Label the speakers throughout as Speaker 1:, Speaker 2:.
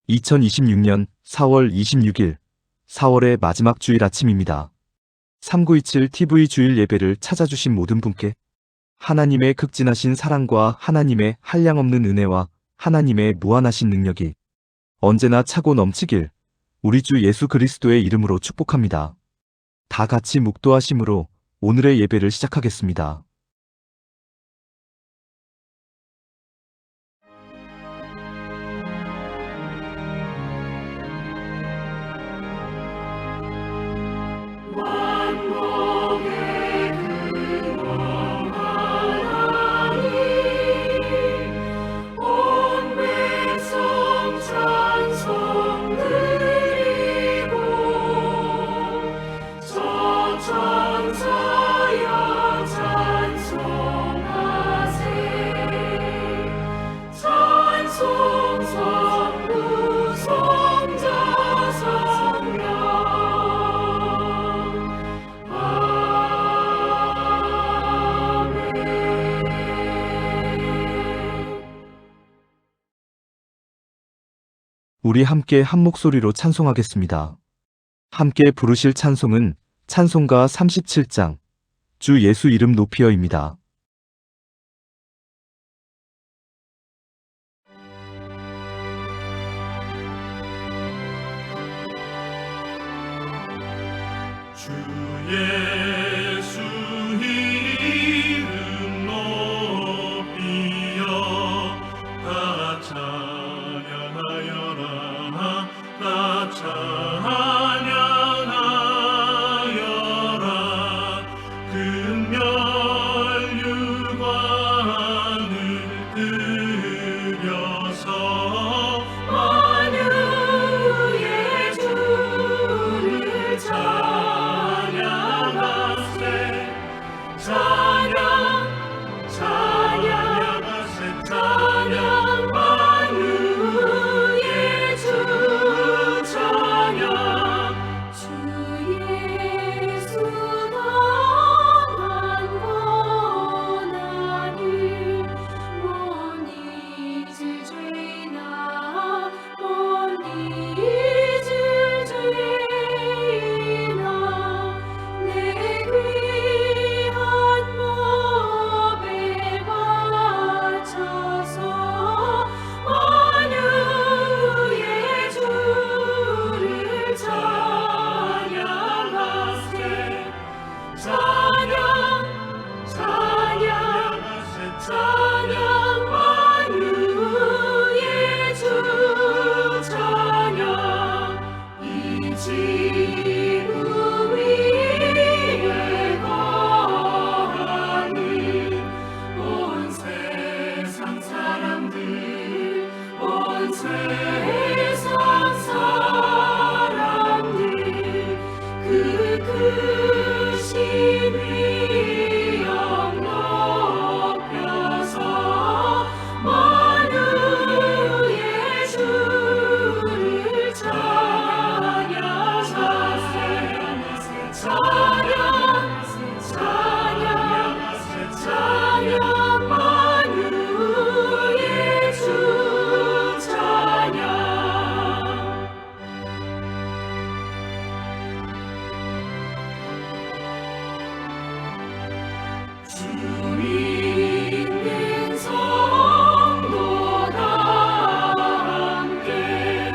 Speaker 1: 2026년 4월 26일, 4월의 마지막 주일 아침입니다. 3927 TV 주일 예배를 찾아주신 모든 분께 하나님의 극진하신 사랑과 하나님의 한량없는 은혜와 하나님의 무한하신 능력이 언제나 차고 넘치길 우리 주 예수 그리스도의 이름으로 축복합니다. 다 같이 묵도하심으로 오늘의 예배를 시작하겠습니다. 우리 함께 한 목소리로 찬송하겠습니다. 함께 부르실 찬송은 찬송가 37장 주 예수 이름 높이어입니다.
Speaker 2: 주 예수 이름 높이어 다 찬양하여라 다 찬양하여라 금멸 유관을 들여서 만유의 주를 찬양하세 찬양 만유의 주 찬양 주 예수 나만 원하니 못 잊을 죄나 못 잊을 죄나 내 귀한 몸에 바쳐서 만유의 주를 찬양하세 찬양 만유의 주 찬양 이 지구 위에 거하는 온 세상 사람들 온 세상 사람들 그 크신 위엄 높여서 만유의 주를 찬양하세 찬양 만유의 주 찬양 주 믿는 성도 다 함께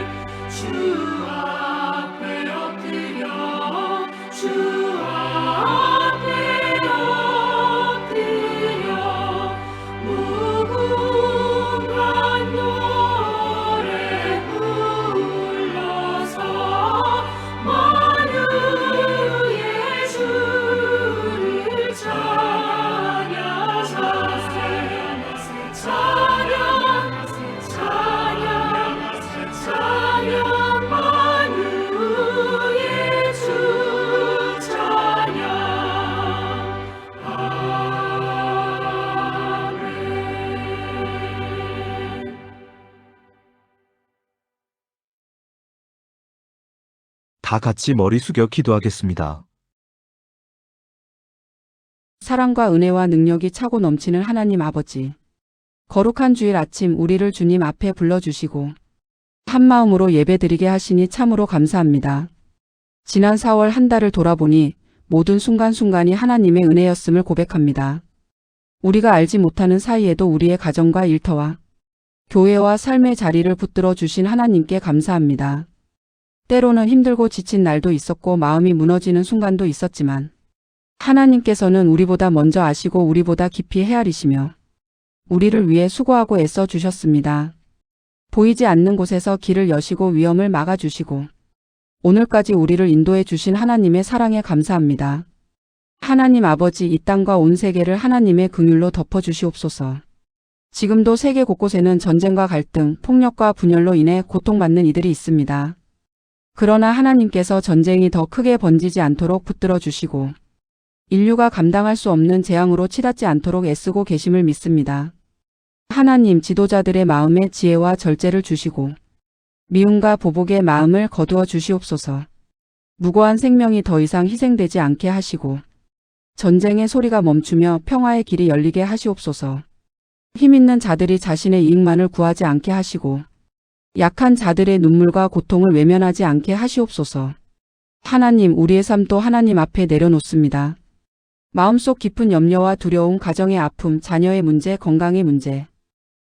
Speaker 2: 주 앞에 엎드려 주 앞에 엎드려 무궁한 노래 불러서 만유의 주를 찬양하세 찬양 만유의 주 찬양 아멘.
Speaker 1: 다 같이 머리 숙여 기도하겠습니다.
Speaker 3: 사랑과 은혜와 능력이 차고 넘치는 하나님 아버지. 거룩한 주일 아침 우리를 주님 앞에 불러주시고 한마음으로 예배드리게 하시니 참으로 감사합니다. 지난 4월 한 달을 돌아보니 모든 순간순간이 하나님의 은혜였음을 고백합니다. 우리가 알지 못하는 사이에도 우리의 가정과 일터와 교회와 삶의 자리를 붙들어 주신 하나님께 감사합니다. 때로는 힘들고 지친 날도 있었고 마음이 무너지는 순간도 있었지만 하나님께서는 우리보다 먼저 아시고 우리보다 깊이 헤아리시며 우리를 위해 수고하고 애써 주셨습니다. 보이지 않는 곳에서 길을 여시고 위험을 막아주시고 오늘까지 우리를 인도해 주신 하나님의 사랑에 감사합니다. 하나님 아버지, 이 땅과 온 세계를 하나님의 긍휼로 덮어주시옵소서. 지금도 세계 곳곳에는 전쟁과 갈등, 폭력과 분열로 인해 고통받는 이들이 있습니다. 그러나 하나님께서 전쟁이 더 크게 번지지 않도록 붙들어 주시고 인류가 감당할 수 없는 재앙으로 치닫지 않도록 애쓰고 계심을 믿습니다. 하나님, 지도자들의 마음에 지혜와 절제를 주시고 미움과 보복의 마음을 거두어 주시옵소서. 무고한 생명이 더 이상 희생되지 않게 하시고 전쟁의 소리가 멈추며 평화의 길이 열리게 하시옵소서. 힘있는 자들이 자신의 이익만을 구하지 않게 하시고 약한 자들의 눈물과 고통을 외면하지 않게 하시옵소서. 하나님, 우리의 삶도 하나님 앞에 내려놓습니다. 마음속 깊은 염려와 두려움, 가정의 아픔, 자녀의 문제, 건강의 문제,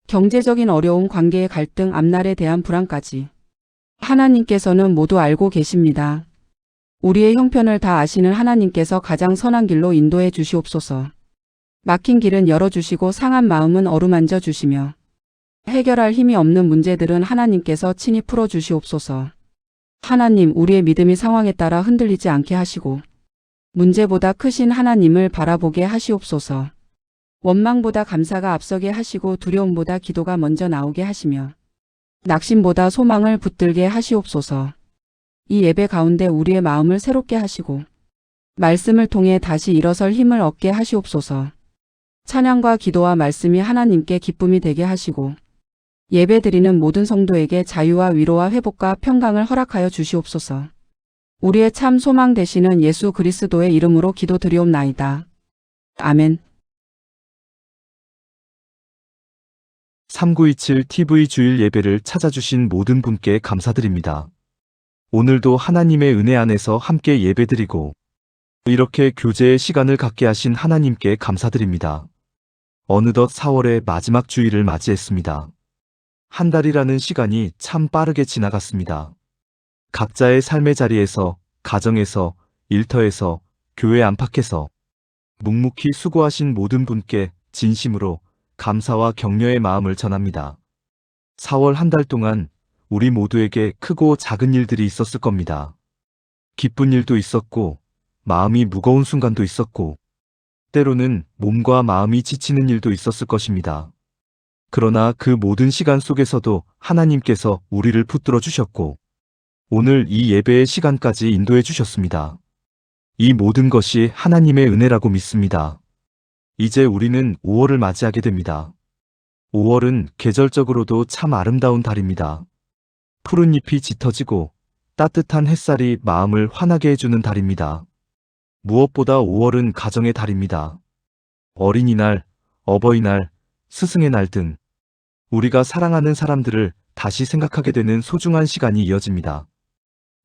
Speaker 3: 경제적인 어려움, 관계의 갈등, 앞날에 대한 불안까지 하나님께서는 모두 알고 계십니다. 우리의 형편을 다 아시는 하나님께서 가장 선한 길로 인도해 주시옵소서. 막힌 길은 열어주시고 상한 마음은 어루만져 주시며 해결할 힘이 없는 문제들은 하나님께서 친히 풀어주시옵소서. 하나님, 우리의 믿음이 상황에 따라 흔들리지 않게 하시고 문제보다 크신 하나님을 바라보게 하시옵소서. 원망보다 감사가 앞서게 하시고 두려움보다 기도가 먼저 나오게 하시며 낙심보다 소망을 붙들게 하시옵소서. 이 예배 가운데 우리의 마음을 새롭게 하시고 말씀을 통해 다시 일어설 힘을 얻게 하시옵소서. 찬양과 기도와 말씀이 하나님께 기쁨이 되게 하시고 예배드리는 모든 성도에게 자유와 위로와 회복과 평강을 허락하여 주시옵소서. 우리의 참 소망 되시는 예수 그리스도의 이름으로 기도드리옵나이다. 아멘.
Speaker 1: 3927 TV 주일 예배를 찾아주신 모든 분께 감사드립니다. 오늘도 하나님의 은혜 안에서 함께 예배드리고 이렇게 교제의 시간을 갖게 하신 하나님께 감사드립니다. 어느덧 4월의 마지막 주일을 맞이했습니다. 한 달이라는 시간이 참 빠르게 지나갔습니다. 각자의 삶의 자리에서, 가정에서, 일터에서, 교회 안팎에서 묵묵히 수고하신 모든 분께 진심으로 감사와 격려의 마음을 전합니다. 4월 한 달 동안 우리 모두에게 크고 작은 일들이 있었을 겁니다. 기쁜 일도 있었고, 마음이 무거운 순간도 있었고, 때로는 몸과 마음이 지치는 일도 있었을 것입니다. 그러나 그 모든 시간 속에서도 하나님께서 우리를 붙들어 주셨고, 오늘 이 예배의 시간까지 인도해 주셨습니다. 이 모든 것이 하나님의 은혜라고 믿습니다. 이제 우리는 5월을 맞이하게 됩니다. 5월은 계절적으로도 참 아름다운 달입니다. 푸른 잎이 짙어지고 따뜻한 햇살이 마음을 환하게 해주는 달입니다. 무엇보다 5월은 가정의 달입니다. 어린이날, 어버이날, 스승의 날 등 우리가 사랑하는 사람들을 다시 생각하게 되는 소중한 시간이 이어집니다.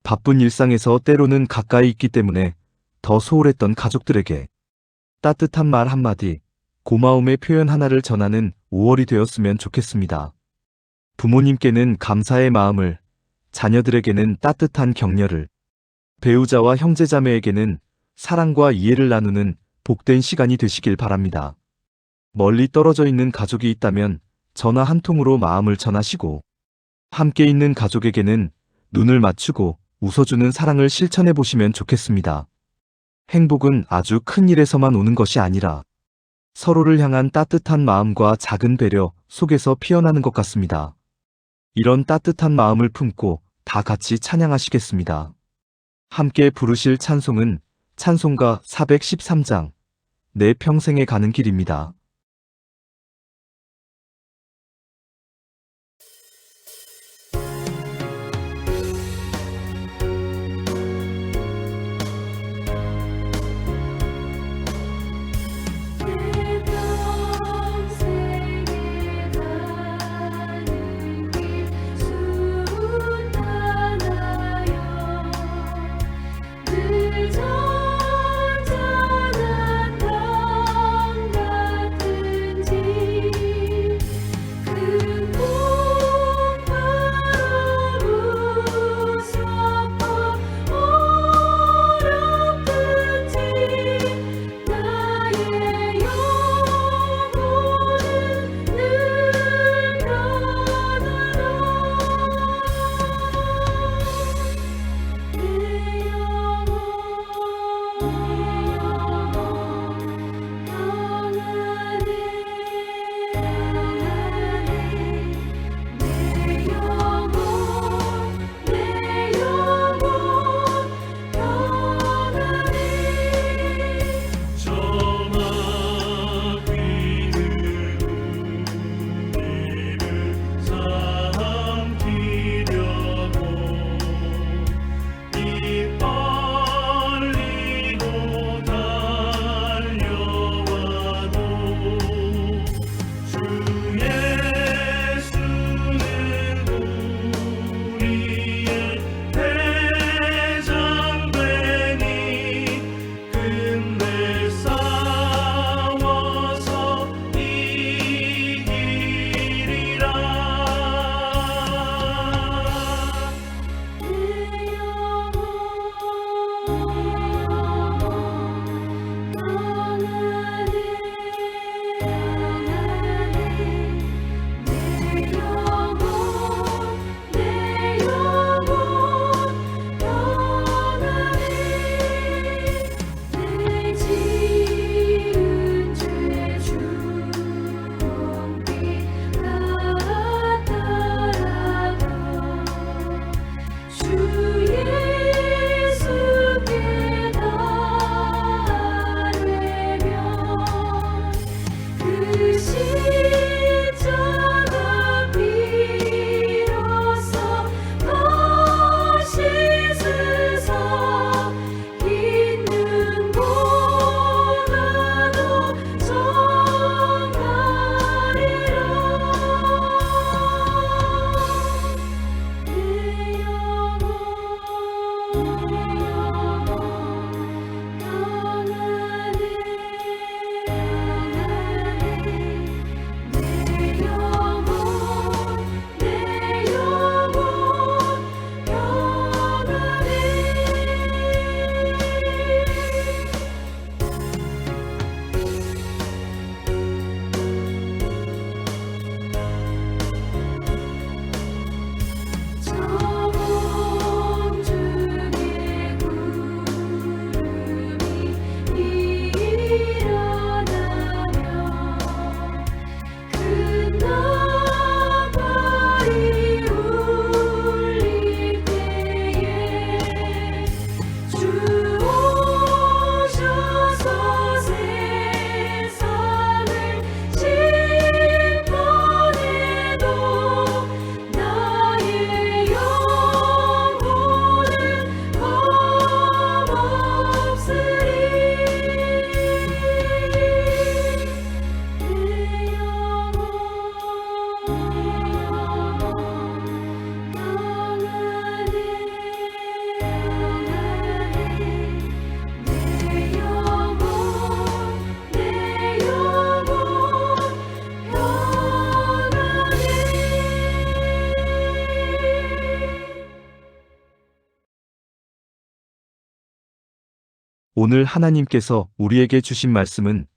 Speaker 1: 바쁜 일상에서 때로는 가까이 있기 때문에 더 소홀했던 가족들에게 따뜻한 말 한마디, 고마움의 표현 하나를 전하는 5월이 되었으면 좋겠습니다. 부모님께는 감사의 마음을, 자녀들에게는 따뜻한 격려를, 배우자와 형제자매에게는 사랑과 이해를 나누는 복된 시간이 되시길 바랍니다. 멀리 떨어져 있는 가족이 있다면 전화 한 통으로 마음을 전하시고, 함께 있는 가족에게는 눈을 맞추고 웃어주는 사랑을 실천해 보시면 좋겠습니다. 행복은 아주 큰 일에서만 오는 것이 아니라 서로를 향한 따뜻한 마음과 작은 배려 속에서 피어나는 것 같습니다. 이런 따뜻한 마음을 품고 다 같이 찬양하시겠습니다. 함께 부르실 찬송은 찬송가 413장, 내 평생에 가는 길입니다.
Speaker 2: 내 평생에 가는 길
Speaker 1: 오늘 하나님께서 우리에게 주신 말씀은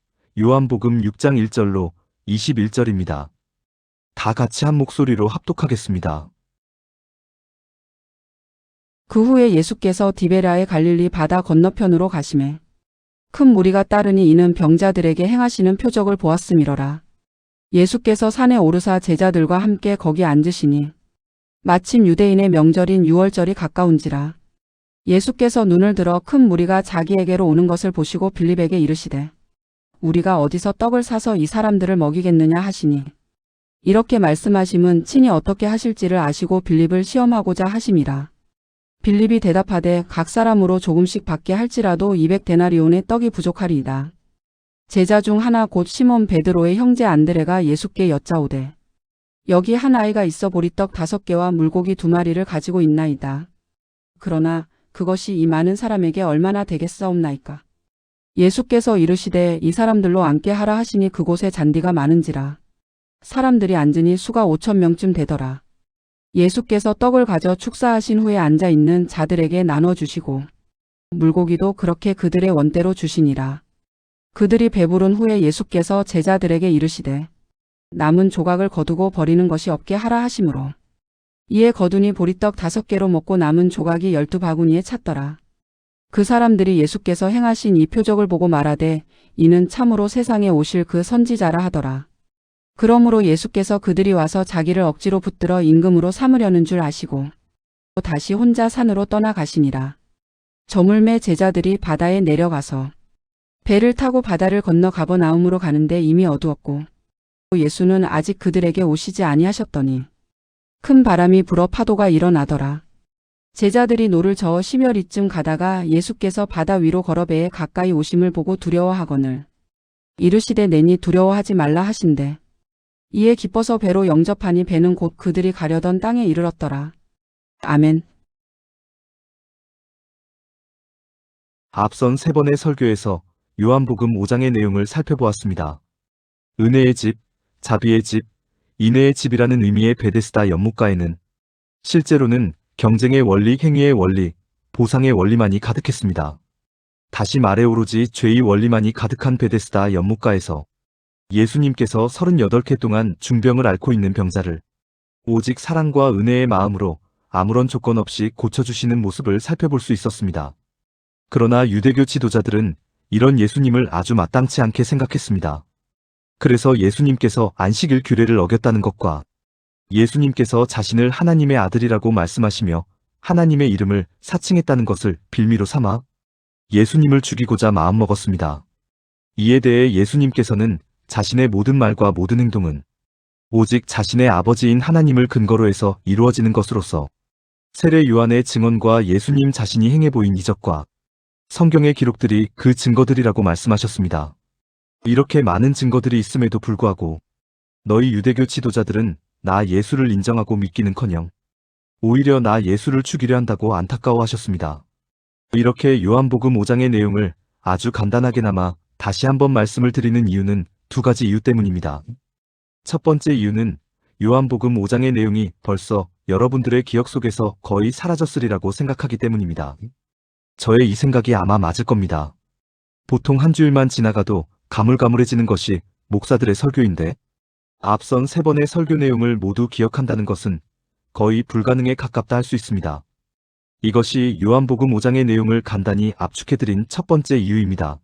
Speaker 1: 요한복음 6장 1절로 21절입니다. 다 같이 한 목소리로 합독하겠습니다.
Speaker 3: 그 후에 예수께서 디베라의 갈릴리 바다 건너편으로 가시매 큰 무리가 따르니 이는 병자들에게 행하시는 표적을 보았음이러라. 예수께서 산에 오르사 제자들과 함께 거기 앉으시니 마침 유대인의 명절인 유월절이 가까운지라. 예수께서 눈을 들어 큰 무리가 자기에게로 오는 것을 보시고 빌립에게 이르시되 우리가 어디서 떡을 사서 이 사람들을 먹이겠느냐 하시니 이렇게 말씀하심은 친히 어떻게 하실지를 아시고 빌립을 시험하고자 하심이라. 빌립이 대답하되 각 사람으로 조금씩 받게 할지라도 200데나리온의 떡이 부족하리이다. 제자 중 하나 곧 시몬 베드로의 형제 안드레가 예수께 여짜오되 여기 한 아이가 있어 보리떡 5개와 물고기 2마리를 가지고 있나이다. 그러나 그것이 이 많은 사람에게 얼마나 되겠사옵나이까. 예수께서 이르시되 이 사람들로 앉게 하라 하시니 그곳에 잔디가 많은지라. 사람들이 앉으니 수가 5,000명쯤 되더라. 예수께서 떡을 가져 축사하신 후에 앉아있는 자들에게 나눠주시고 물고기도 그렇게 그들의 원대로 주시니라. 그들이 배부른 후에 예수께서 제자들에게 이르시되 남은 조각을 거두고 버리는 것이 없게 하라 하시므로 이에 거두니 보리떡 5개로 먹고 남은 조각이 12바구니에 찼더라. 그 사람들이 예수께서 행하신 이 표적을 보고 말하되 이는 참으로 세상에 오실 그 선지자라 하더라. 그러므로 예수께서 그들이 와서 자기를 억지로 붙들어 임금으로 삼으려는 줄 아시고 다시 혼자 산으로 떠나가시니라. 저물매 제자들이 바다에 내려가서 배를 타고 바다를 건너 가버나움으로 가는데 이미 어두웠고 예수는 아직 그들에게 오시지 아니하셨더니 큰 바람이 불어 파도가 일어나더라. 제자들이 노를 저어 심혈이쯤 가다가 예수께서 바다 위로 걸어 배에 가까이 오심을 보고 두려워하거늘 이르시되 내니 두려워하지 말라 하신대. 이에 기뻐서 배로 영접하니 배는 곧 그들이 가려던 땅에 이르렀더라. 아멘.
Speaker 1: 앞선 3번의 설교에서 요한복음 5장의 내용을 살펴보았습니다. 은혜의 집, 자비의 집, 인애의 집이라는 의미의 베데스다 연못가에는 실제로는 경쟁의 원리, 행위의 원리, 보상의 원리만이 가득했습니다. 다시 말해 오로지 죄의 원리만이 가득한 베데스다 연못가에서 예수님께서 38회 동안 중병을 앓고 있는 병자를 오직 사랑과 은혜의 마음으로 아무런 조건 없이 고쳐주시는 모습을 살펴볼 수 있었습니다. 그러나 유대교 지도자들은 이런 예수님을 아주 마땅치 않게 생각했습니다. 그래서 예수님께서 안식일 규례를 어겼다는 것과 예수님께서 자신을 하나님의 아들이라고 말씀하시며 하나님의 이름을 사칭했다는 것을 빌미로 삼아 예수님을 죽이고자 마음먹었습니다. 이에 대해 예수님께서는 자신의 모든 말과 모든 행동은 오직 자신의 아버지인 하나님을 근거로 해서 이루어지는 것으로서 세례 요한의 증언과 예수님 자신이 행해 보인 이적과 성경의 기록들이 그 증거들이라고 말씀하셨습니다. 이렇게 많은 증거들이 있음에도 불구하고 너희 유대교 지도자들은 나 예수를 인정하고 믿기는커녕 오히려 나 예수를 죽이려 한다고 안타까워하셨습니다. 이렇게 요한복음 5장의 내용을 아주 간단하게나마 다시 한번 말씀을 드리는 이유는 2가지 이유 때문입니다. 첫 번째 이유는 요한복음 5장의 내용이 벌써 여러분들의 기억 속에서 거의 사라졌으리라고 생각하기 때문입니다. 저의 이 생각이 아마 맞을 겁니다. 보통 한 주일만 지나가도 가물가물해지는 것이 목사들의 설교인데 앞선 3번의 설교 내용을 모두 기억한다는 것은 거의 불가능에 가깝다 할 수 있습니다. 이것이 요한복음 5장의 내용을 간단히 압축해드린 첫 번째 이유입니다.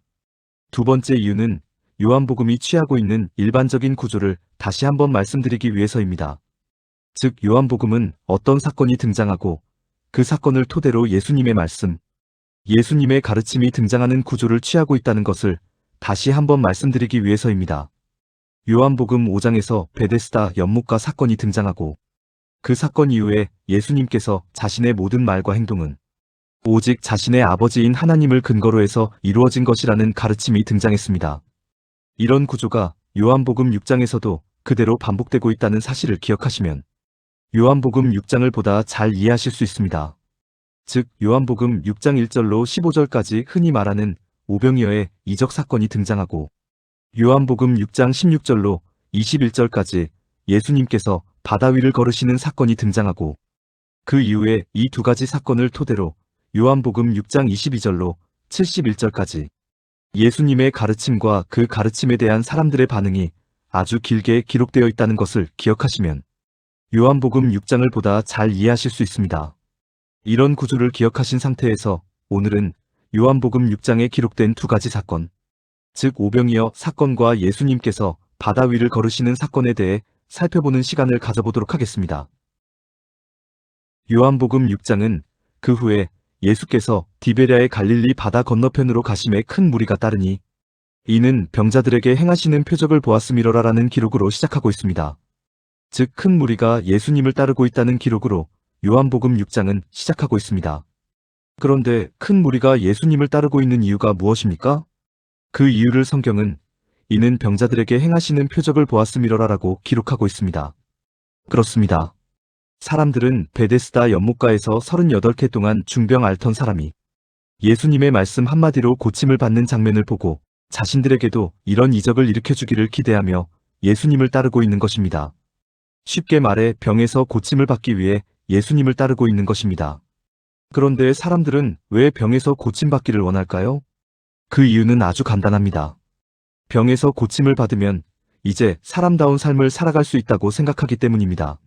Speaker 1: 두 번째 이유는 요한복음이 취하고 있는 일반적인 구조를 다시 한번 말씀드리기 위해서입니다. 즉 요한복음은 어떤 사건이 등장하고 그 사건을 토대로 예수님의 말씀, 예수님의 가르침이 등장하는 구조를 취하고 있다는 것을 다시 한번 말씀드리기 위해서입니다. 요한복음 5장에서 베데스다 연못가 사건이 등장하고 그 사건 이후에 예수님께서 자신의 모든 말과 행동은 오직 자신의 아버지인 하나님을 근거로 해서 이루어진 것이라는 가르침이 등장했습니다. 이런 구조가 요한복음 6장에서도 그대로 반복되고 있다는 사실을 기억하시면 요한복음 6장을 보다 잘 이해하실 수 있습니다. 즉 요한복음 6장 1절로 15절까지 흔히 말하는 오병이어의 이적 사건이 등장하고 요한복음 6장 16절로 21절까지 예수님께서 바다 위를 걸으시는 사건이 등장하고 그 이후에 이 2가지 사건을 토대로 요한복음 6장 22절로 71절까지. 예수님의 가르침과 그 가르침에 대한 사람들의 반응이 아주 길게 기록되어 있다는 것을 기억하시면 요한복음 6장을 보다 잘 이해하실 수 있습니다. 이런 구조를 기억하신 상태에서 오늘은 요한복음 6장에 기록된 두 가지 사건, 즉 오병이어 사건과 예수님께서 바다 위를 걸으시는 사건에 대해 살펴보는 시간을 가져보도록 하겠습니다. 요한복음 6장은 그 후에 예수께서 디베랴의 갈릴리 바다 건너편으로 가심에 큰 무리가 따르니 이는 병자들에게 행하시는 표적을 보았음이로라라는 기록으로 시작하고 있습니다. 즉 큰 무리가 예수님을 따르고 있다는 기록으로 요한복음 6장은 시작하고 있습니다. 그런데 큰 무리가 예수님을 따르고 있는 이유가 무엇입니까? 그 이유를 성경은 이는 병자들에게 행하시는 표적을 보았음이로라라고 기록하고 있습니다. 그렇습니다. 사람들은 베데스다 연못가에서 38해 동안 중병 앓던 사람이 예수님의 말씀 한마디로 고침을 받는 장면을 보고 자신들에게도 이런 이적을 일으켜주기를 기대하며 예수님을 따르고 있는 것입니다. 쉽게 말해 병에서 고침을 받기 위해 예수님을 따르고 있는 것입니다. 그런데 사람들은 왜 병에서 고침받기를 원할까요? 그 이유는 아주 간단합니다. 병에서 고침을 받으면 이제 사람다운 삶을 살아갈 수 있다고 생각하기 때문입니다.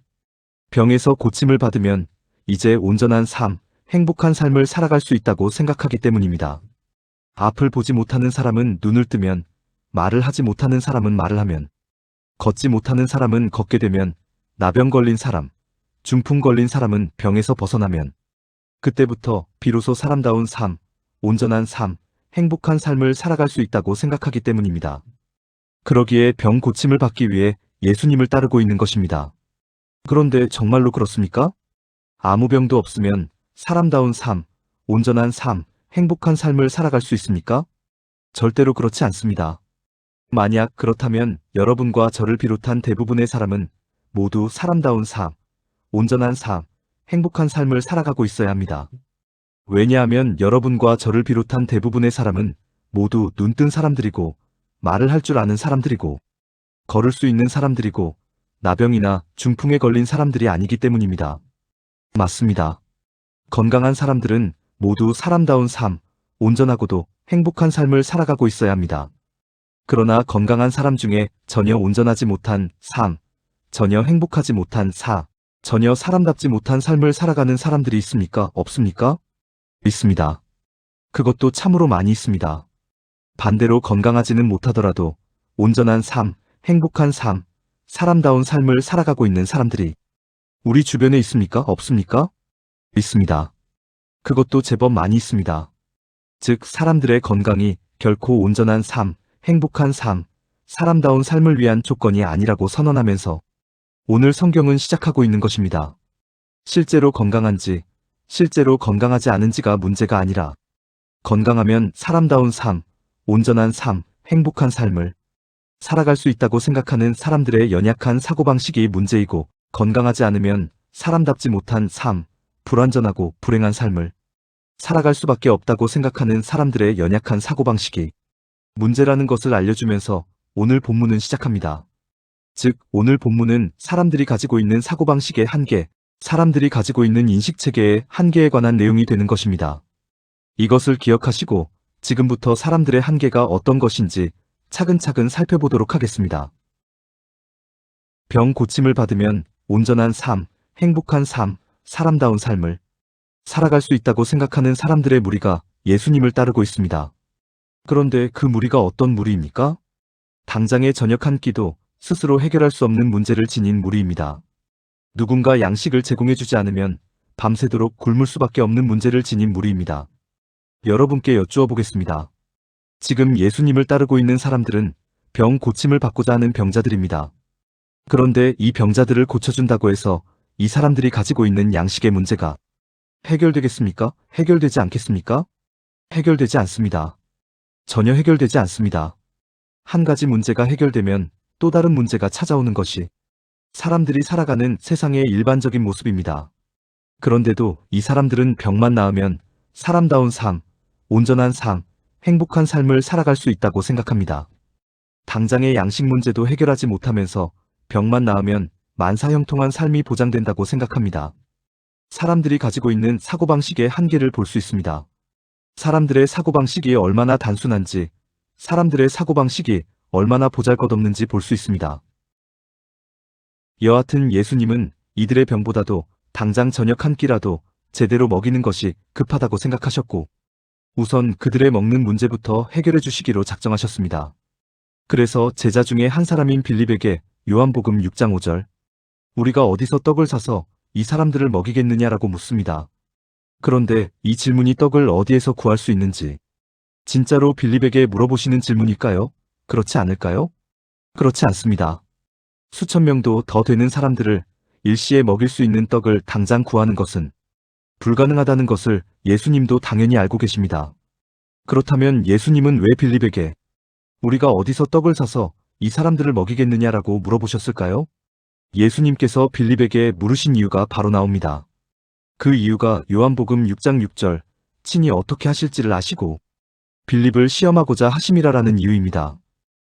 Speaker 1: 병에서 고침을 받으면 이제 온전한 삶, 행복한 삶을 살아갈 수 있다고 생각하기 때문입니다. 앞을 보지 못하는 사람은 눈을 뜨면, 말을 하지 못하는 사람은 말을 하면, 걷지 못하는 사람은 걷게 되면, 나병 걸린 사람, 중풍 걸린 사람은 병에서 벗어나면, 그때부터 비로소 사람다운 삶, 온전한 삶, 행복한 삶을 살아갈 수 있다고 생각하기 때문입니다. 그러기에 병 고침을 받기 위해 예수님을 따르고 있는 것입니다. 그런데 정말로 그렇습니까? 아무 병도 없으면 사람다운 삶, 온전한 삶, 행복한 삶을 살아갈 수 있습니까? 절대로 그렇지 않습니다. 만약 그렇다면 여러분과 저를 비롯한 대부분의 사람은 모두 사람다운 삶, 온전한 삶, 행복한 삶을 살아가고 있어야 합니다. 왜냐하면 여러분과 저를 비롯한 대부분의 사람은 모두 눈뜬 사람들이고 말을 할 줄 아는 사람들이고 걸을 수 있는 사람들이고 나병이나 중풍에 걸린 사람들이 아니기 때문입니다. 맞습니다. 건강한 사람들은 모두 사람다운 삶, 온전하고도 행복한 삶을 살아가고 있어야 합니다. 그러나 건강한 사람 중에 전혀 온전하지 못한 삶, 전혀 행복하지 못한 전혀 사람답지 못한 삶을 살아가는 사람들이 있습니까? 없습니까? 있습니다. 그것도 참으로 많이 있습니다. 반대로 건강하지는 못하더라도 온전한 삶, 행복한 삶, 사람다운 삶을 살아가고 있는 사람들이 우리 주변에 있습니까? 없습니까? 있습니다. 그것도 제법 많이 있습니다. 즉 사람들의 건강이 결코 온전한 삶, 행복한 삶, 사람다운 삶을 위한 조건이 아니라고 선언하면서 오늘 성경은 시작하고 있는 것입니다. 실제로 건강한지, 실제로 건강하지 않은지가 문제가 아니라 건강하면 사람다운 삶, 온전한 삶, 행복한 삶을 살아갈 수 있다고 생각하는 사람들의 연약한 사고방식이 문제이고 건강하지 않으면 사람답지 못한 삶, 불완전하고 불행한 삶을 살아갈 수밖에 없다고 생각하는 사람들의 연약한 사고방식이 문제라는 것을 알려주면서 오늘 본문은 시작합니다. 즉 오늘 본문은 사람들이 가지고 있는 사고방식의 한계, 사람들이 가지고 있는 인식체계의 한계에 관한 내용이 되는 것입니다. 이것을 기억하시고 지금부터 사람들의 한계가 어떤 것인지 차근차근 살펴보도록 하겠습니다. 병 고침을 받으면 온전한 삶, 행복한 삶, 사람다운 삶을 살아갈 수 있다고 생각하는 사람들의 무리가 예수님을 따르고 있습니다. 그런데 그 무리가 어떤 무리입니까? 당장의 저녁 한 끼도 스스로 해결할 수 없는 문제를 지닌 무리입니다. 누군가 양식을 제공해주지 않으면 밤새도록 굶을 수밖에 없는 문제를 지닌 무리입니다. 여러분께 여쭈어 보겠습니다. 지금 예수님을 따르고 있는 사람들은 병 고침을 받고자 하는 병자들입니다. 그런데 이 병자들을 고쳐준다고 해서 이 사람들이 가지고 있는 양식의 문제가 해결되겠습니까? 해결되지 않겠습니까? 해결되지 않습니다. 전혀 해결되지 않습니다. 한 가지 문제가 해결되면 또 다른 문제가 찾아오는 것이 사람들이 살아가는 세상의 일반적인 모습입니다. 그런데도 이 사람들은 병만 나으면 사람다운 삶, 온전한 삶, 행복한 삶을 살아갈 수 있다고 생각합니다. 당장의 양식 문제도 해결하지 못하면서 병만 나으면 만사형통한 삶이 보장된다고 생각합니다. 사람들이 가지고 있는 사고방식의 한계를 볼 수 있습니다. 사람들의 사고방식이 얼마나 단순한지, 사람들의 사고방식이 얼마나 보잘것없는지 볼 수 있습니다. 여하튼 예수님은 이들의 병보다도 당장 저녁 한 끼라도 제대로 먹이는 것이 급하다고 생각하셨고, 우선 그들의 먹는 문제부터 해결해 주시기로 작정하셨습니다. 그래서 제자 중에 한 사람인 빌립에게 요한복음 6장 5절, 우리가 어디서 떡을 사서 이 사람들을 먹이겠느냐라고 묻습니다. 그런데 이 질문이 떡을 어디에서 구할 수 있는지, 진짜로 빌립에게 물어보시는 질문일까요? 그렇지 않을까요? 그렇지 않습니다. 수천 명도 더 되는 사람들을 일시에 먹일 수 있는 떡을 당장 구하는 것은 불가능하다는 것을 예수님도 당연히 알고 계십니다. 그렇다면 예수님은 왜 빌립에게 우리가 어디서 떡을 사서 이 사람들을 먹이겠느냐라고 물어보셨을까요? 예수님께서 빌립에게 물으신 이유가 바로 나옵니다. 그 이유가 요한복음 6장 6절, 친히 어떻게 하실지를 아시고 빌립을 시험하고자 하심이라라는 이유입니다.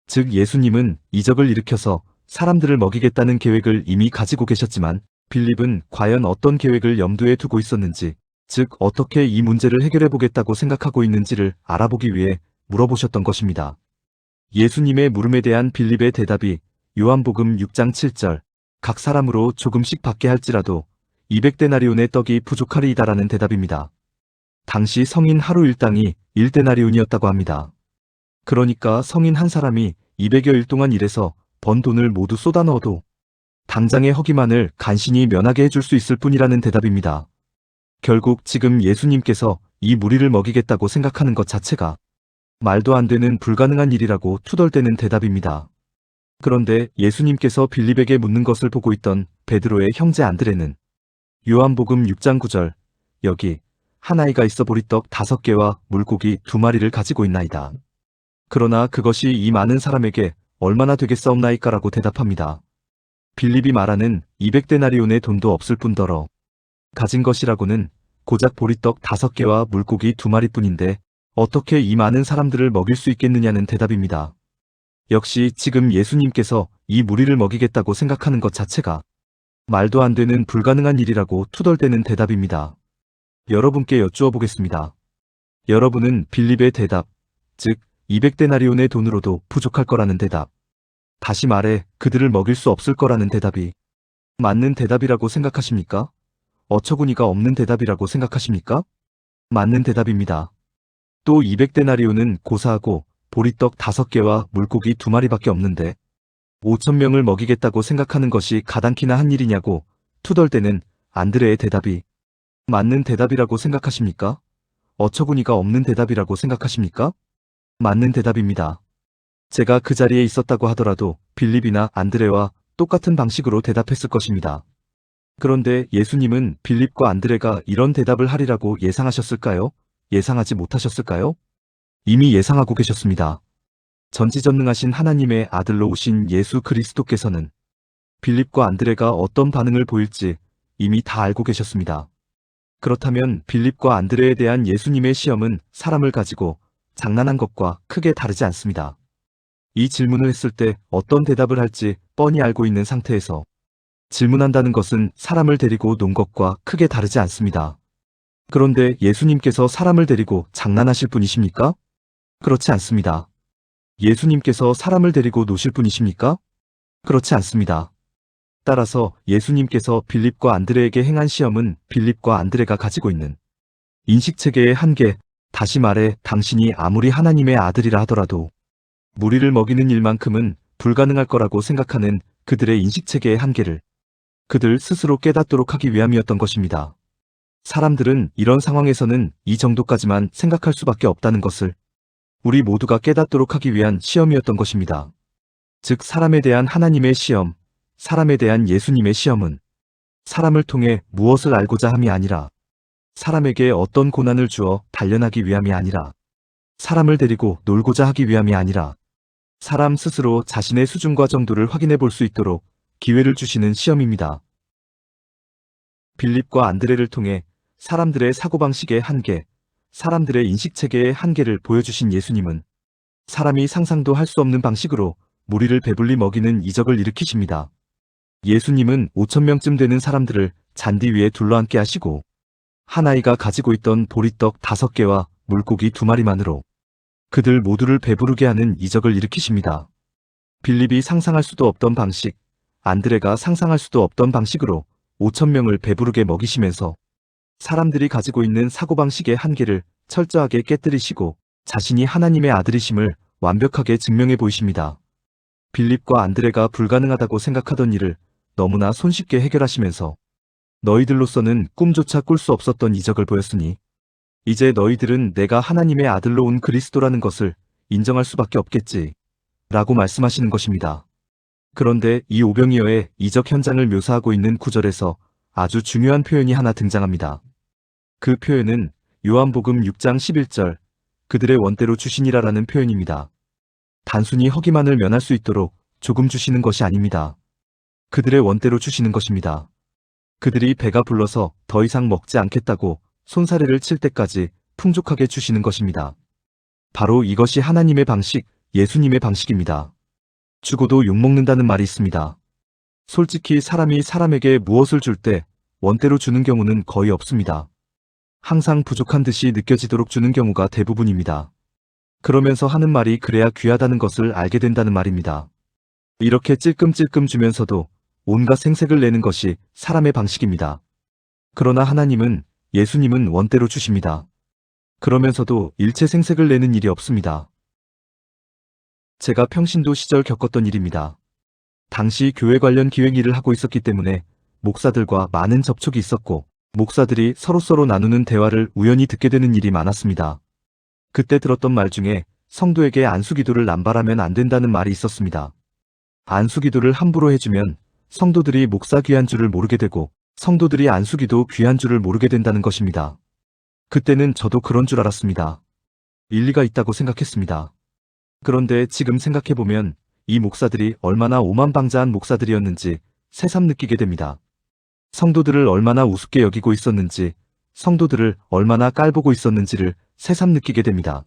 Speaker 1: 즉 예수님은 이적을 일으켜서 사람들을 먹이겠다는 계획을 이미 가지고 계셨지만 빌립은 과연 어떤 계획을 염두에 두고 있었는지, 즉 어떻게 이 문제를 해결해 보겠다고 생각하고 있는지를 알아보기 위해 물어보셨던 것입니다. 예수님의 물음에 대한 빌립의 대답이 요한복음 6장 7절, 각 사람으로 조금씩 받게 할지라도 200데나리온의 떡이 부족하리이다라는 대답입니다. 당시 성인 하루 일당이 1데나리온이었다고 합니다. 그러니까 성인 한 사람이 200여일 동안 일해서 번 돈을 모두 쏟아 넣어도 당장의 허기만을 간신히 면하게 해줄 수 있을 뿐이라는 대답입니다. 결국 지금 예수님께서 이 무리를 먹이겠다고 생각하는 것 자체가 말도 안 되는 불가능한 일이라고 투덜대는 대답입니다. 그런데 예수님께서 빌립에게 묻는 것을 보고 있던 베드로의 형제 안드레는 요한복음 6장 9절, 여기 한 아이가 있어 보리떡 5개와 물고기 2마리를 가지고 있나이다. 그러나 그것이 이 많은 사람에게 얼마나 되겠사옵나이까라고 대답합니다. 빌립이 말하는 200데나리온의 돈도 없을 뿐더러 가진 것이라고는 고작 보리떡 5개와 물고기 2마리뿐인데 어떻게 이 많은 사람들을 먹일 수 있겠느냐는 대답입니다. 역시 지금 예수님께서 이 무리를 먹이겠다고 생각하는 것 자체가 말도 안 되는 불가능한 일이라고 투덜대는 대답입니다. 여러분께 여쭈어 보겠습니다. 여러분은 빌립의 대답, 즉 200데나리온의 돈으로도 부족할 거라는 대답, 다시 말해 그들을 먹일 수 없을 거라는 대답이 맞는 대답이라고 생각하십니까? 어처구니가 없는 대답이라고 생각하십니까? 맞는 대답입니다. 또 200데나리온은 고사하고 보리떡 5개와 물고기 2마리밖에 없는데 5,000명을 먹이겠다고 생각하는 것이 가당키나 한 일이냐고 투덜대는 안드레의 대답이 맞는 대답이라고 생각하십니까? 어처구니가 없는 대답이라고 생각하십니까? 맞는 대답입니다. 제가 그 자리에 있었다고 하더라도 빌립이나 안드레와 똑같은 방식으로 대답했을 것입니다. 그런데 예수님은 빌립과 안드레가 이런 대답을 하리라고 예상하셨을까요? 예상하지 못하셨을까요? 이미 예상하고 계셨습니다. 전지전능하신 하나님의 아들로 오신 예수 그리스도께서는 빌립과 안드레가 어떤 반응을 보일지 이미 다 알고 계셨습니다. 그렇다면 빌립과 안드레에 대한 예수님의 시험은 사람을 가지고 장난한 것과 크게 다르지 않습니다. 이 질문을 했을 때 어떤 대답을 할지 뻔히 알고 있는 상태에서 질문한다는 것은 사람을 데리고 논 것과 크게 다르지 않습니다. 그런데 예수님께서 사람을 데리고 장난하실 분이십니까? 그렇지 않습니다. 예수님께서 사람을 데리고 노실 분이십니까? 그렇지 않습니다. 따라서 예수님께서 빌립과 안드레에게 행한 시험은 빌립과 안드레가 가지고 있는 인식체계의 한계, 다시 말해 당신이 아무리 하나님의 아들이라 하더라도 무리를 먹이는 일만큼은 불가능할 거라고 생각하는 그들의 인식체계의 한계를 그들 스스로 깨닫도록 하기 위함이었던 것입니다. 사람들은 이런 상황에서는 이 정도까지만 생각할 수밖에 없다는 것을 우리 모두가 깨닫도록 하기 위한 시험이었던 것입니다. 즉 사람에 대한 하나님의 시험, 사람에 대한 예수님의 시험은 사람을 통해 무엇을 알고자 함이 아니라 사람에게 어떤 고난을 주어 단련하기 위함이 아니라 사람을 데리고 놀고자 하기 위함이 아니라 사람 스스로 자신의 수준과 정도를 확인해 볼 수 있도록 기회를 주시는 시험입니다. 빌립과 안드레를 통해 사람들의 사고방식의 한계, 사람들의 인식체계의 한계를 보여주신 예수님은 사람이 상상도 할 수 없는 방식으로 무리를 배불리 먹이는 이적을 일으키십니다. 예수님은 5,000명쯤 되는 사람들을 잔디 위에 둘러앉게 하시고 한 아이가 가지고 있던 보리떡 5개와 물고기 2마리만으로 그들 모두를 배부르게 하는 이적을 일으키십니다. 빌립이 상상할 수도 없던 방식, 안드레가 상상할 수도 없던 방식으로 5,000명을 배부르게 먹이시면서 사람들이 가지고 있는 사고방식의 한계를 철저하게 깨뜨리시고 자신이 하나님의 아들이심을 완벽하게 증명해 보이십니다. 빌립과 안드레가 불가능하다고 생각하던 일을 너무나 손쉽게 해결하시면서 너희들로서는 꿈조차 꿀 수 없었던 이적을 보였으니 이제 너희들은 내가 하나님의 아들로 온 그리스도라는 것을 인정할 수밖에 없겠지 라고 말씀하시는 것입니다. 그런데 이 오병이어의 이적 현장을 묘사하고 있는 구절에서 아주 중요한 표현이 하나 등장합니다. 그 표현은 요한복음 6장 11절 그들의 원대로 주시니라라는 표현입니다. 단순히 허기만을 면할 수 있도록 조금 주시는 것이 아닙니다. 그들의 원대로 주시는 것입니다. 그들이 배가 불러서 더 이상 먹지 않겠다고 손사래를 칠 때까지 풍족하게 주시는 것입니다. 바로 이것이 하나님의 방식, 예수님의 방식입니다. 죽어도 욕먹는다는 말이 있습니다. 솔직히 사람이 사람에게 무엇을 줄 때 원대로 주는 경우는 거의 없습니다. 항상 부족한 듯이 느껴지도록 주는 경우가 대부분입니다. 그러면서 하는 말이 그래야 귀하다는 것을 알게 된다는 말입니다. 이렇게 찔끔찔끔 주면서도 온갖 생색을 내는 것이 사람의 방식입니다. 그러나 하나님은, 예수님은 원대로 주십니다. 그러면서도 일체 생색을 내는 일이 없습니다. 제가 평신도 시절 겪었던 일입니다. 당시 교회 관련 기획 일을 하고 있었기 때문에 목사들과 많은 접촉이 있었고 목사들이 서로서로 나누는 대화를 우연히 듣게 되는 일이 많았습니다. 그때 들었던 말 중에 성도에게 안수기도를 남발하면 안 된다는 말이 있었습니다. 안수기도를 함부로 해주면 성도들이 목사 귀한 줄을 모르게 되고 성도들이 안수기도 귀한 줄을 모르게 된다는 것입니다. 그때는 저도 그런 줄 알았습니다. 일리가 있다고 생각했습니다. 그런데 지금 생각해보면 이 목사들이 얼마나 오만방자한 목사들이었는지 새삼 느끼게 됩니다. 성도들을 얼마나 우습게 여기고 있었는지, 성도들을 얼마나 깔보고 있었는지를 새삼 느끼게 됩니다.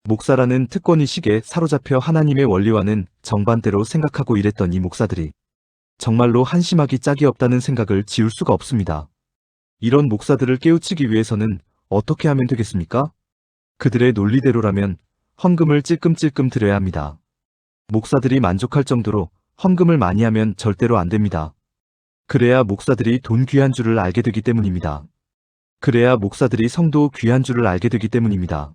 Speaker 1: 목사라는 특권의식에 사로잡혀 하나님의 원리와는 정반대로 생각하고 일했던 이 목사들이 정말로 한심하기 짝이 없다는 생각을 지울 수가 없습니다. 이런 목사들을 깨우치기 위해서는 어떻게 하면 되겠습니까? 그들의 논리대로라면 헌금을 찔끔찔끔 드려야 합니다. 목사들이 만족할 정도로 헌금을 많이 하면 절대로 안 됩니다. 그래야 목사들이 돈 귀한 줄을 알게 되기 때문입니다. 그래야 목사들이 성도 귀한 줄을 알게 되기 때문입니다.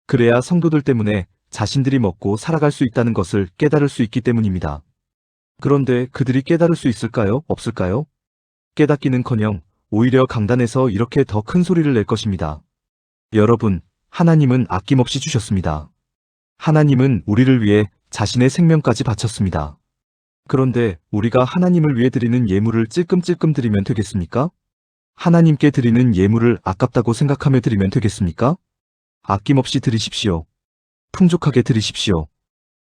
Speaker 1: 그래야 성도들 때문에 자신들이 먹고 살아갈 수 있다는 것을 깨달을 수 있기 때문입니다. 그런데 그들이 깨달을 수 있을까요? 없을까요? 깨닫기는커녕 오히려 강단에서 이렇게 더 큰 소리를 낼 것입니다. 여러분, 하나님은 아낌없이 주셨습니다. 하나님은 우리를 위해 자신의 생명까지 바쳤습니다. 그런데 우리가 하나님을 위해 드리는 예물을 찔끔찔끔 드리면 되겠습니까? 하나님께 드리는 예물을 아깝다고 생각하며 드리면 되겠습니까? 아낌없이 드리십시오. 풍족하게 드리십시오.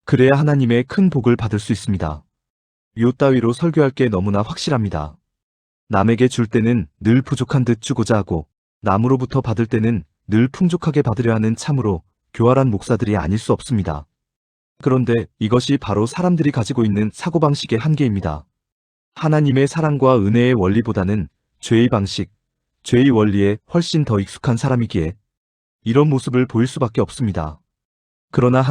Speaker 1: 그래야 하나님의 큰 복을 받을 수 있습니다. 요 따위로 설교할 게 너무나 확실합니다. 남에게 줄 때는 늘 부족한 듯 주고자 하고 남으로부터 받을 때는 늘 풍족하게 받으려 하는 참으로 교활한 목사들이 아닐 수 없습니다. 그런데 이것이 바로 사람들이 가지고 있는 사고방식의 한계입니다. 하나님의 사랑과 은혜의 원리보다는 죄의 방식, 죄의 원리에 훨씬 더 익숙한 사람이기에 이런 모습을 보일 수밖에 없습니다. 그러나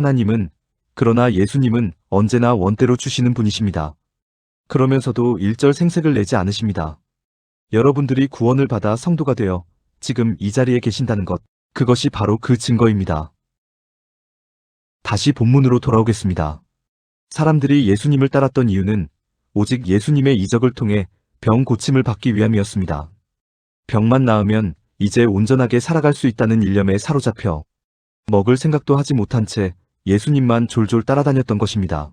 Speaker 1: 그러나 예수님은 언제나 원대로 주시는 분이십니다. 그러면서도 일절 생색을 내지 않으십니다. 여러분들이 구원을 받아 성도가 되어 지금 이 자리에 계신다는 것, 그것이 바로 그 증거입니다. 다시 본문으로 돌아오겠습니다. 사람들이 예수님을 따랐던 이유는 오직 예수님의 이적을 통해 병 고침을 받기 위함이었습니다. 병만 나으면 이제 온전하게 살아갈 수 있다는 일념에 사로잡혀 먹을 생각도 하지 못한 채 예수님만 졸졸 따라다녔던 것입니다.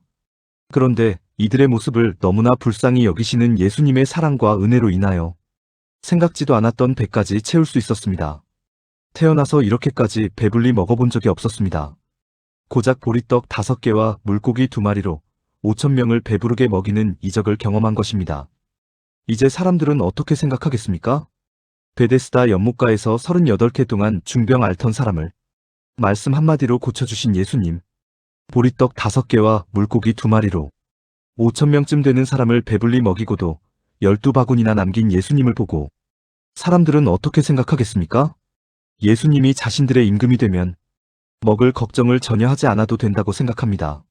Speaker 1: 그런데 이들의 모습을 너무나 불쌍히 여기시는 예수님의 사랑과 은혜로 인하여 생각지도 않았던 배까지 채울 수 있었습니다. 태어나서 이렇게까지 배불리 먹어본 적이 없었습니다. 고작 보리떡 5개와 물고기 2마리로 5,000명을 배부르게 먹이는 이적을 경험한 것입니다. 이제 사람들은 어떻게 생각하겠습니까? 베데스다 연못가에서 38개 동안 중병 앓던 사람을 말씀 한마디로 고쳐주신 예수님, 보리떡 5개와 물고기 2마리로 5,000명쯤 되는 사람을 배불리 먹이고도 12바구니나 남긴 예수님을 보고 사람들은 어떻게 생각하겠습니까? 예수님이 자신들의 임금이 되면 먹을 걱정을 전혀 하지 않아도 된다고 생각합니다.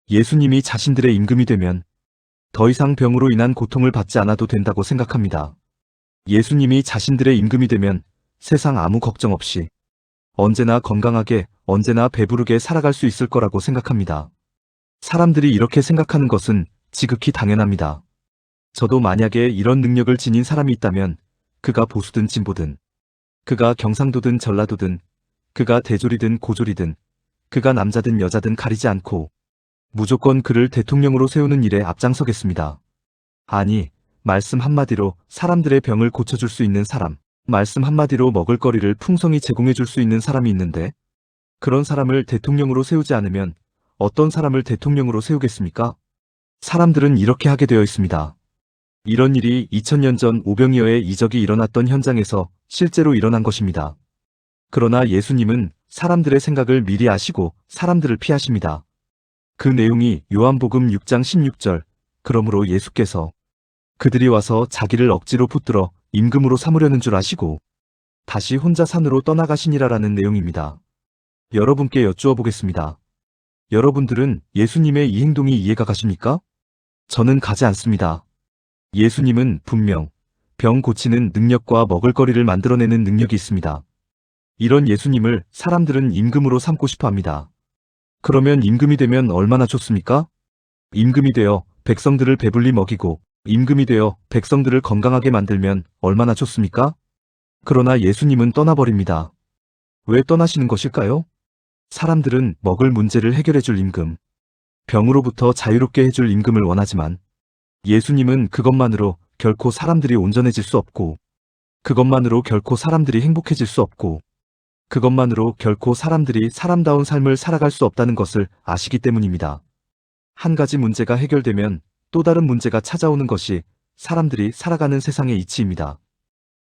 Speaker 1: 예수님이 자신들의 임금이 되면 더 이상 병으로 인한 고통을 받지 않아도 된다고 생각합니다. 예수님이 자신들의 임금이 되면 세상 아무 걱정 없이 언제나 건강하게, 언제나 배부르게 살아갈 수 있을 거라고 생각합니다. 사람들이 이렇게 생각하는 것은 지극히 당연합니다. 저도 만약에 이런 능력을 지닌 사람이 있다면 그가 보수든 진보든, 그가 경상도든 전라도든, 그가 대졸이든 고졸이든, 그가 남자든 여자든 가리지 않고 무조건 그를 대통령으로 세우는 일에 앞장서겠습니다. 아니, 말씀 한마디로 사람들의 병을 고쳐줄 수 있는 사람, 말씀 한마디로 먹을거리를 풍성히 제공해줄 수 있는 사람이 있는데 그런 사람을 대통령으로 세우지 않으면 어떤 사람을 대통령으로 세우겠습니까? 사람들은 이렇게 하게 되어 있습니다. 이런 일이 2000년 전 오병이어의 이적이 일어났던 현장에서 실제로 일어난 것입니다. 그러나 예수님은 사람들의 생각을 미리 아시고 사람들을 피하십니다. 그 내용이 요한복음 6장 16절, 그러므로 예수께서 그들이 와서 자기를 억지로 붙들어 임금으로 삼으려는 줄 아시고 다시 혼자 산으로 떠나가시니라라는 내용입니다. 여러분께 여쭈어 보겠습니다. 여러분들은 예수님의 이 행동이 이해가 가십니까? 저는 가지 않습니다. 예수님은 분명 병 고치는 능력과 먹을거리를 만들어내는 능력이 있습니다. 이런 예수님을 사람들은 임금으로 삼고 싶어 합니다. 그러면 임금이 되면 얼마나 좋습니까? 임금이 되어 백성들을 배불리 먹이고 임금이 되어 백성들을 건강하게 만들면 얼마나 좋습니까? 그러나 예수님은 떠나버립니다. 왜 떠나시는 것일까요? 사람들은 먹을 문제를 해결해줄 임금, 병으로부터 자유롭게 해줄 임금을 원하지만 예수님은 그것만으로 결코 사람들이 온전해질 수 없고 그것만으로 결코 사람들이 행복해질 수 없고 그것만으로 결코 사람들이 사람다운 삶을 살아갈 수 없다는 것을 아시기 때문입니다. 한 가지 문제가 해결되면 또 다른 문제가 찾아오는 것이 사람들이 살아가는 세상의 이치입니다.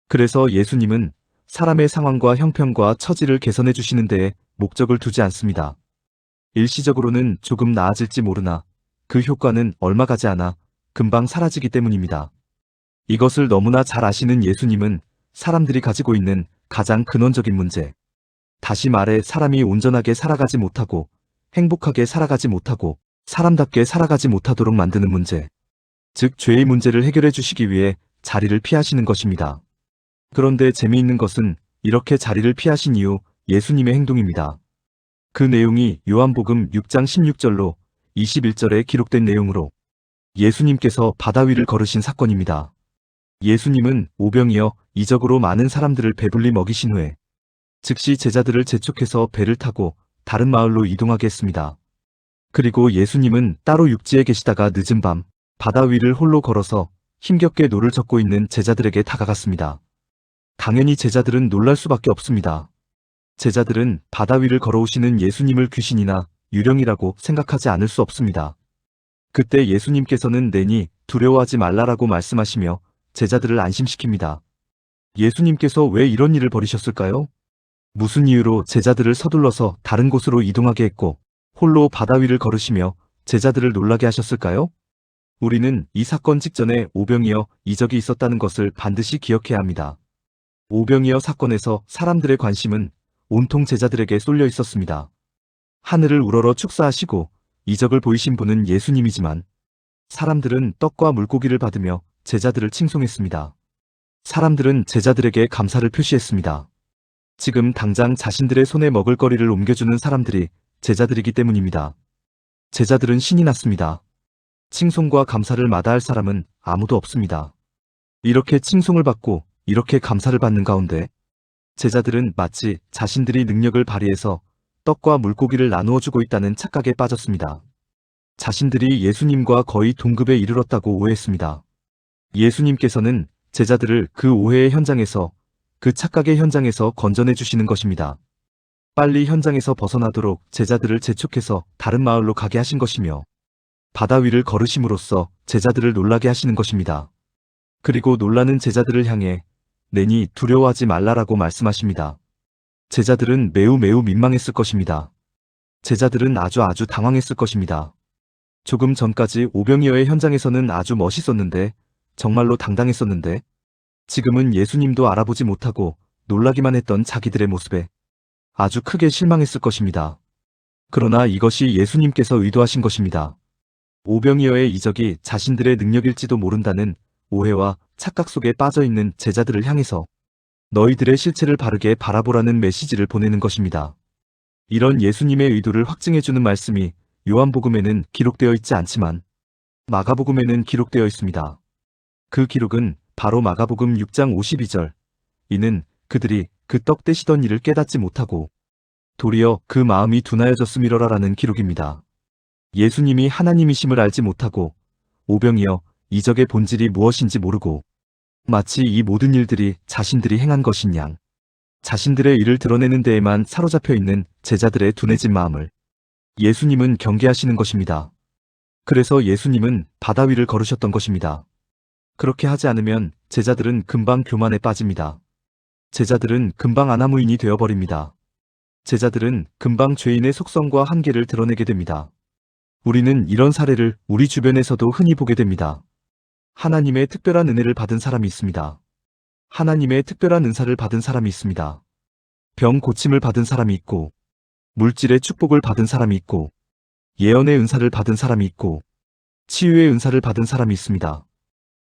Speaker 1: 그래서 예수님은 사람의 상황과 형편과 처지를 개선해 주시는 데에 목적을 두지 않습니다. 일시적으로는 조금 나아질지 모르나 그 효과는 얼마 가지 않아 금방 사라지기 때문입니다. 이것을 너무나 잘 아시는 예수님은 사람들이 가지고 있는 가장 근원적인 문제, 다시 말해 사람이 온전하게 살아가지 못하고 행복하게 살아가지 못하고 사람답게 살아가지 못하도록 만드는 문제, 즉 죄의 문제를 해결해 주시기 위해 자리를 피하시는 것입니다. 그런데 재미있는 것은 이렇게 자리를 피하신 이후 예수님의 행동입니다. 그 내용이 요한복음 6장 16절로 21절에 기록된 내용으로 예수님께서 바다 위를 걸으신 사건입니다. 예수님은 오병이어 이적으로 많은 사람들을 배불리 먹이신 후에 즉시 제자들을 재촉해서 배를 타고 다른 마을로 이동하게 했습니다. 그리고 예수님은 따로 육지에 계시다가 늦은 밤 바다 위를 홀로 걸어서 힘겹게 노를 젓고 있는 제자들에게 다가갔습니다. 당연히 제자들은 놀랄 수밖에 없습니다. 제자들은 바다 위를 걸어오시는 예수님을 귀신이나 유령이라고 생각하지 않을 수 없습니다. 그때 예수님께서는 내니 두려워하지 말라라고 말씀하시며 제자들을 안심시킵니다. 예수님께서 왜 이런 일을 벌이셨을까요? 무슨 이유로 제자들을 서둘러서 다른 곳으로 이동하게 했고 홀로 바다 위를 걸으시며 제자들을 놀라게 하셨을까요? 우리는 이 사건 직전에 오병이어 이적이 있었다는 것을 반드시 기억해야 합니다. 오병이어 사건에서 사람들의 관심은 온통 제자들에게 쏠려 있었습니다. 하늘을 우러러 축사하시고 이적을 보이신 분은 예수님이지만 사람들은 떡과 물고기를 받으며 제자들을 칭송했습니다. 사람들은 제자들에게 감사를 표시했습니다. 지금 당장 자신들의 손에 먹을거리를 옮겨주는 사람들이 제자들이기 때문입니다. 제자들은 신이 났습니다. 칭송과 감사를 마다할 사람은 아무도 없습니다. 이렇게 칭송을 받고 이렇게 감사를 받는 가운데 제자들은 마치 자신들이 능력을 발휘해서 떡과 물고기를 나누어 주고 있다는 착각에 빠졌습니다. 자신들이 예수님과 거의 동급에 이르렀다고 오해했습니다. 예수님께서는 제자들을 그 오해의 현장에서, 그 착각의 현장에서 건져내 주시는 것입니다. 빨리 현장에서 벗어나도록 제자들을 재촉해서 다른 마을로 가게 하신 것이며 바다 위를 걸으심으로써 제자들을 놀라게 하시는 것입니다. 그리고 놀라는 제자들을 향해 내니 두려워하지 말라라고 말씀하십니다. 제자들은 매우 민망했을 것입니다. 제자들은 아주 당황했을 것입니다. 조금 전까지 오병이어의 현장에서는 아주 멋있었는데, 정말로 당당했었는데, 지금은 예수님도 알아보지 못하고 놀라기만 했던 자기들의 모습에 아주 크게 실망했을 것입니다. 그러나 이것이 예수님께서 의도하신 것입니다. 오병이어의 이적이 자신들의 능력일지도 모른다는 오해와 착각 속에 빠져있는 제자들을 향해서 너희들의 실체를 바르게 바라보라는 메시지를 보내는 것입니다. 이런 예수님의 의도를 확증해주는 말씀이 요한복음에는 기록되어 있지 않지만 마가복음에는 기록되어 있습니다. 그 기록은 바로 마가복음 6장 52절. 이는 그들이 그 떡 떼시던 일을 깨닫지 못하고 도리어 그 마음이 둔하여졌음이러라라는 기록입니다. 예수님이 하나님이심을 알지 못하고 오병이어 이적의 본질이 무엇인지 모르고 마치 이 모든 일들이 자신들이 행한 것인 양 자신들의 일을 드러내는 데에만 사로잡혀 있는 제자들의 둔해진 마음을 예수님은 경계하시는 것입니다. 그래서 예수님은 바다 위를 걸으셨던 것입니다. 그렇게 하지 않으면 제자들은 금방 교만에 빠집니다. 제자들은 금방 아나무인이 되어버립니다. 제자들은 금방 죄인의 속성과 한계를 드러내게 됩니다. 우리는 이런 사례를 우리 주변에서도 흔히 보게 됩니다. 하나님의 특별한 은혜를 받은 사람이 있습니다. 하나님의 특별한 은사를 받은 사람이 있습니다. 병 고침을 받은 사람이 있고, 물질의 축복을 받은 사람이 있고, 예언의 은사를 받은 사람이 있고, 치유의 은사를 받은 사람이 있습니다.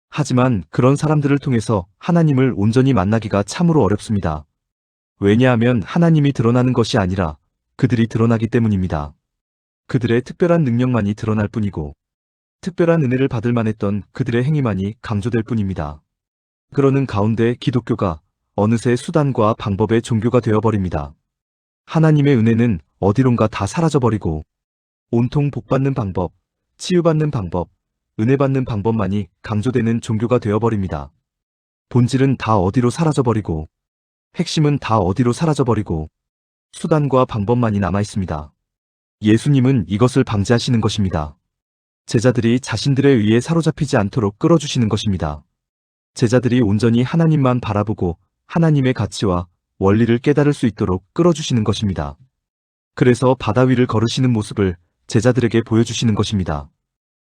Speaker 1: 하지만 그런 사람들을 통해서 하나님을 온전히 만나기가 참으로 어렵습니다. 왜냐하면 하나님이 드러나는 것이 아니라 그들이 드러나기 때문입니다. 그들의 특별한 능력만이 드러날 뿐이고 특별한 은혜를 받을 만했던 그들의 행위만이 강조될 뿐입니다. 그러는 가운데 기독교가 어느새 수단과 방법의 종교가 되어버립니다. 하나님의 은혜는 어디론가 다 사라져버리고 온통 복받는 방법, 치유받는 방법, 은혜 받는 방법만이 강조되는 종교가 되어버립니다. 본질은 다 어디로 사라져버리고 핵심은 다 어디로 사라져버리고 수단과 방법만이 남아있습니다. 예수님은 이것을 방지하시는 것입니다. 제자들이 자신들에 의해 사로잡히지 않도록 끌어주시는 것입니다. 제자들이 온전히 하나님만 바라보고 하나님의 가치와 원리를 깨달을 수 있도록 끌어주시는 것입니다. 그래서 바다 위를 걸으시는 모습을 제자들에게 보여주시는 것입니다.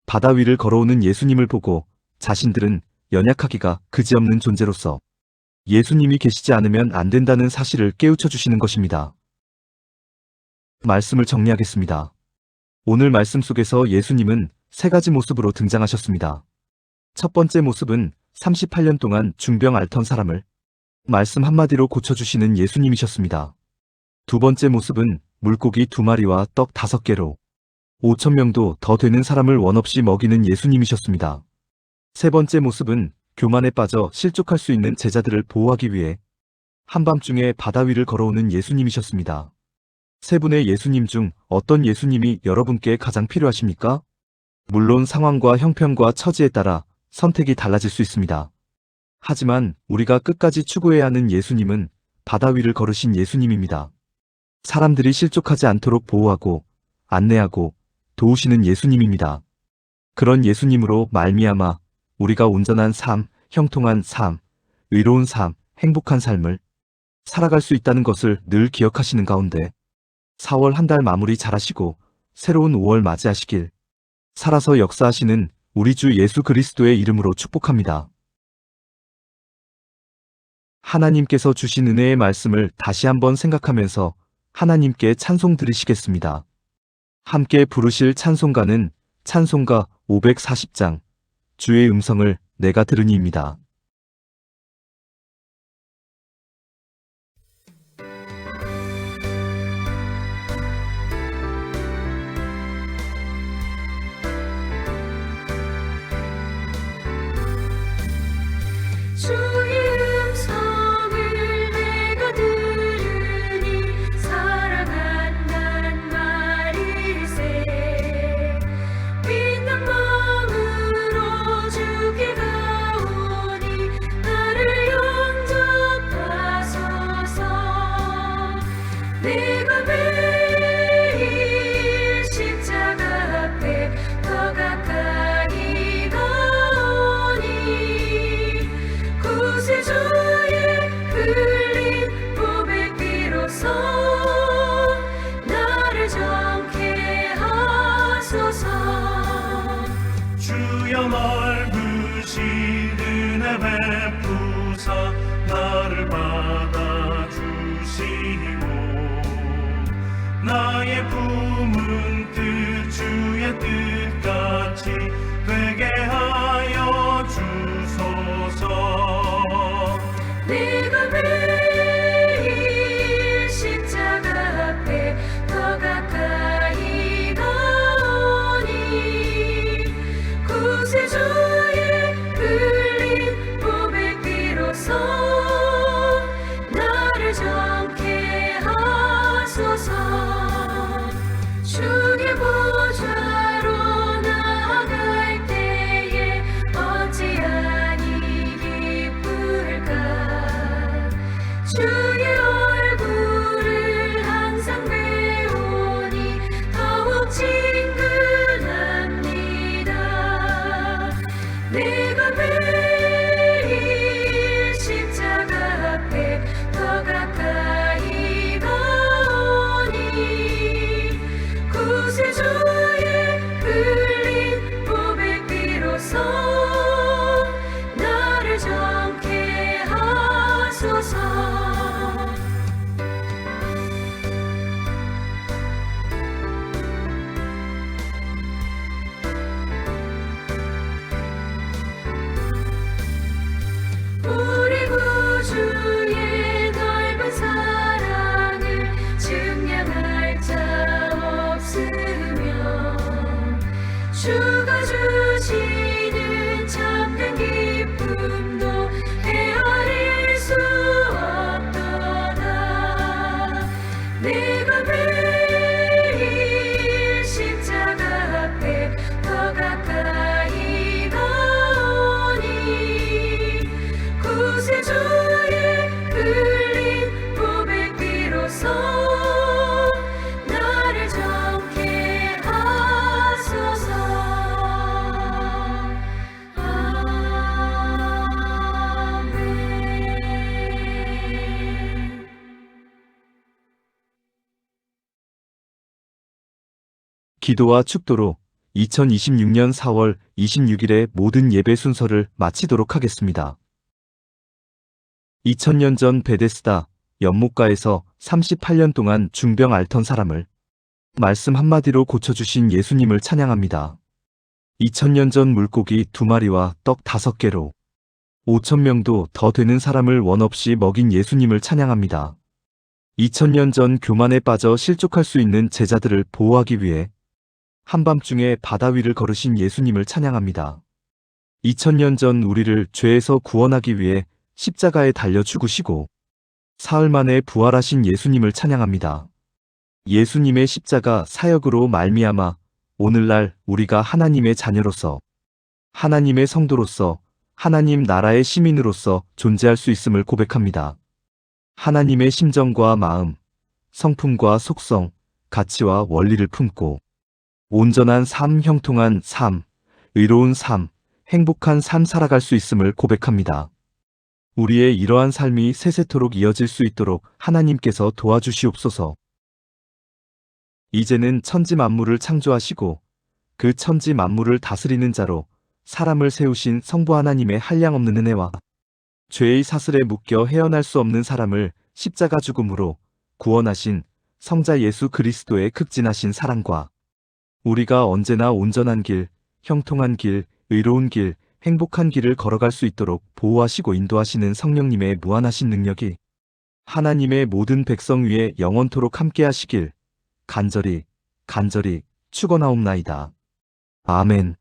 Speaker 1: 바다 위를 걸어오는 예수님을 보고 자신들은 연약하기가 그지없는 존재로서 예수님이 계시지 않으면 안 된다는 사실을 깨우쳐 주시는 것입니다. 말씀을 정리하겠습니다. 오늘 말씀 속에서 예수님은 세 가지 모습으로 등장하셨습니다. 첫 번째 모습은 38년 동안 중병 앓던 사람을 말씀 한마디로 고쳐주시는 예수님이셨습니다. 두 번째 모습은 물고기 2마리와 떡 5개로 5,000명도 더 되는 사람을 원없이 먹이는 예수님이셨습니다. 세 번째 모습은 교만에 빠져 실족할 수 있는 제자들을 보호하기 위해 한밤중에 바다 위를 걸어오는 예수님이셨습니다. 세 분의 예수님 중 어떤 예수님이 여러분께 가장 필요하십니까? 물론 상황과 형편과 처지에 따라 선택이 달라질 수 있습니다. 하지만 우리가 끝까지 추구해야 하는 예수님은 바다 위를 걸으신 예수님입니다. 사람들이 실족하지 않도록 보호하고 안내하고 도우시는 예수님입니다. 그런 예수님으로 말미암아 우리가 온전한 삶, 형통한 삶, 의로운 삶, 행복한 삶을 살아갈 수 있다는 것을 늘 기억하시는 가운데 4월 한 달 마무리 잘하시고 새로운 5월 맞이하시길 살아서 역사하시는 우리 주 예수 그리스도의 이름으로 축복합니다. 하나님께서 주신 은혜의 말씀을 다시 한번 생각하면서 하나님께 찬송 드리시겠습니다. 함께 부르실 찬송가는 찬송가 540장 주의 음성을 내가 들으니입니다.
Speaker 2: 주의 음성을 내가 들으니 사랑한단 말일세. 빛난 마음으로 주께 가오니 나를 영접하소서. 내가 매일 십자가 앞에 더 가까이 가오니 구세주의 흘린 보배비로소 나를 정케 하소서.
Speaker 4: 주여 넓으신 은혜 베푸사 나를 받아 이루시고 나의 품은 뜻 주의 뜻같이 되게 하여 주소서.
Speaker 2: 내가 매일 십자가 앞에 더 가까이 가오니 구세주의 흘린 몸의 피로써 나를 정케 하소서. 주의 보좌로 나아갈 때에 어찌하니 기쁠까. 주의 얼굴을 항상 배우니 더욱 친근합니다. 내가 매일 십자가 앞에 더 가까이 가오니 구세주의 흘린 몸의 피로써 나를 정케 하소서. 우리 구주의 넓은 사랑을 증량할 자 없으며 주가 주시는 참된 기쁨도 헤아릴 수 없도다. 내가 매일 십자가 앞에 더 가까이 가오니 구세주의 흘린 몸의 피로써 나를 정케 하소서. 아멘.
Speaker 1: 기도와 축도로 2026년 4월 26일의 모든 예배 순서를 마치도록 하겠습니다. 2000년 전 베데스다 연못가에서 38년 동안 중병 앓던 사람을 말씀 한마디로 고쳐주신 예수님을 찬양합니다. 2000년 전 물고기 2마리와 떡 5개로 5,000명도 더 되는 사람을 원 없이 먹인 예수님을 찬양합니다. 2000년 전 교만에 빠져 실족할 수 있는 제자들을 보호하기 위해 한밤중에 바다 위를 걸으신 예수님을 찬양합니다. 2000년 전 우리를 죄에서 구원하기 위해 십자가에 달려 죽으시고 사흘 만에 부활하신 예수님을 찬양합니다. 예수님의 십자가 사역으로 말미암아 오늘날 우리가 하나님의 자녀로서, 하나님의 성도로서, 하나님 나라의 시민으로서 존재할 수 있음을 고백합니다. 하나님의 심정과 마음, 성품과 속성, 가치와 원리를 품고 온전한 삶, 형통한 삶, 의로운 삶, 행복한 삶 살아갈 수 있음을 고백합니다. 우리의 이러한 삶이 세세토록 이어질 수 있도록 하나님께서 도와주시옵소서. 이제는 천지 만물을 창조하시고 그 천지 만물을 다스리는 자로 사람을 세우신 성부 하나님의 한량없는 은혜와 죄의 사슬에 묶여 헤어날 수 없는 사람을 십자가 죽음으로 구원하신 성자 예수 그리스도의 극진하신 사랑과 우리가 언제나 온전한 길, 형통한 길, 의로운 길, 행복한 길을 걸어갈 수 있도록 보호하시고 인도하시는 성령님의 무한하신 능력이 하나님의 모든 백성 위에 영원토록 함께 하시길 간절히 축원하옵나이다. 아멘.